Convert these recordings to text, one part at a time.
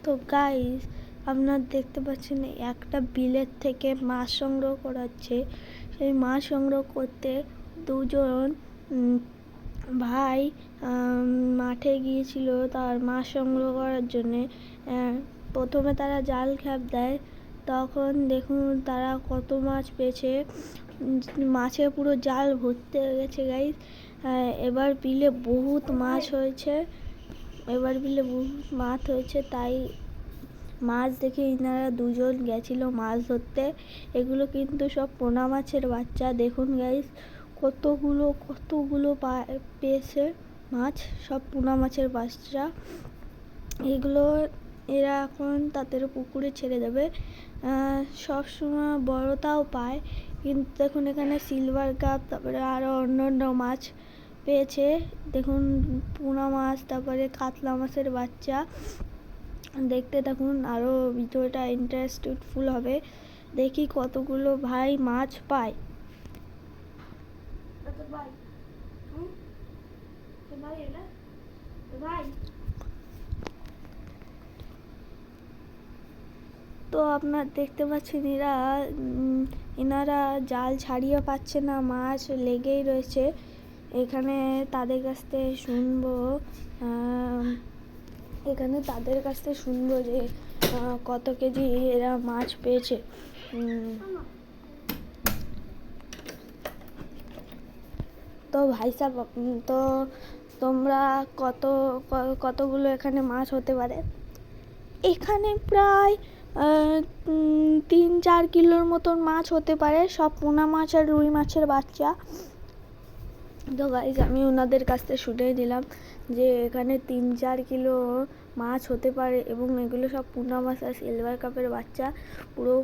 তো গাইস, আপনারা দেখতে পাচ্ছেন একটা বিলের থেকে মাছ সংগ্রহ করা হচ্ছে। সেই মাছ সংগ্রহ করতে দুজন ভাই মাঠে গিয়েছিল তার মাছ সংগ্রহ করার জন্যে। প্রথমে তারা জাল খ্যাপ দেয়, তখন দেখুন তারা কত মাছ পেয়েছে। মাছে পুরো জাল ভর্তি হয়ে গেছে গাইস। এবার বিলে বহুত মাছ হয়েছে, তাই মাছ দেখে ইনারা দুজন গেছিল মাছ ধরতে। এগুলো কিন্তু সব পোনা মাছের বাচ্চা। দেখুন গাইস, কতগুলো পেয়েছে মাছ, সব পোনা মাছের বাচ্চা। এরা এখন তাদের পুকুরে ছেড়ে দেবে। সবসময় বড়টাও পায়, কিন্তু দেখুন এখানে সিলভার কাপ, তারপরে আরও অন্য মাছ পেয়েছে। দেখুন পোনা মাছ, তারপরে কাতলা মাছের বাচ্চা। দেখতে থাকুন, আরও ভিডিওটা ইন্টারেস্টফুল হবে। দেখি কতগুলো ভাই মাছ পায়। তো আপনারা দেখতে পাচ্ছেন এনারা জাল ছাড়িয়ে পাচ্ছে না, মাছ লেগেই রয়েছে। এখানে তাদের কাছ থেকে শুনবো যে কত কেজি এরা মাছ পেয়েছে। তো ভাই সাহেব, তো তোমরা কতগুলো এখানে মাছ হতে পারে? এখানে প্রায় 3-4 কিলোর মতন মাছ হতে পারে, সব পোনা মাছ আর রুই মাছের বাচ্চা। তো গাইজ, আমি ওনাদের কাছ থেকে শুনে দিলাম যে এখানে 3-4 কিলো মাছ হতে পারে, এবং এগুলো সব পোনা মাছ আর সিলভার কাপের বাচ্চা।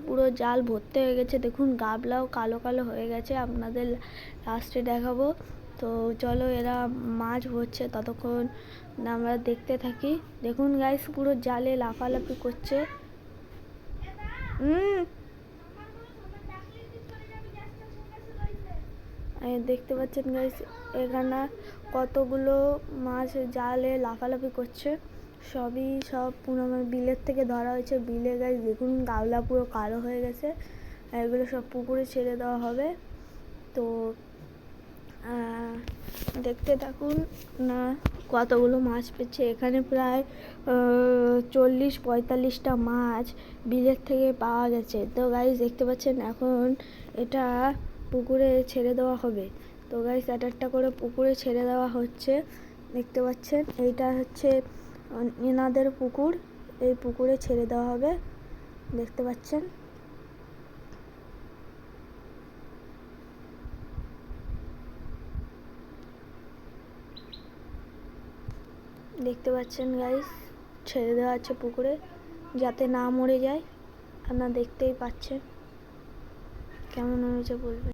পুরো জাল ভর্তি হয়ে গেছে। দেখুন গাবলাও কালো কালো হয়ে গেছে, আপনাদের লাস্টে দেখাবো। তো চলো, এরা মাছ ভরছে, ততক্ষণ আমরা দেখতে থাকি। দেখুন গাইস, পুরো জালে লাফালাফি করছে। দেখতে পাচ্ছেন গাইস, এখানে কতগুলো মাছ জালে লাফালাফি করছে। সব বিলের থেকে ধরা হয়েছে। বিলে গাইস দেখুন গাবলা পুরো কালো হয়ে গেছে। এগুলো সব পুকুরে ছেড়ে দেওয়া হবে। তো দেখতে থাকুন না কতগুলো মাছ পেয়েছে। এখানে প্রায় 40-45টা মাছ বিলের থেকে পাওয়া গেছে। তো গাইস দেখতে পাচ্ছেন, এখন এটা পুকুরে ছেড়ে দেওয়া হবে। তো গাইস, একটা করে পুকুরে ছেড়ে দেওয়া হচ্ছে। দেখতে পাচ্ছেন, এইটা হচ্ছে এনাদের পুকুর। এই পুকুরে ছেড়ে দেওয়া হবে, দেখতে পাচ্ছেন। গাইস, ছেড়ে দেওয়া আছে পুকুরে, যাতে না মরে যায়। আপনারা দেখতেই পাচ্ছেন। কেমন হয়েছে বলবেন।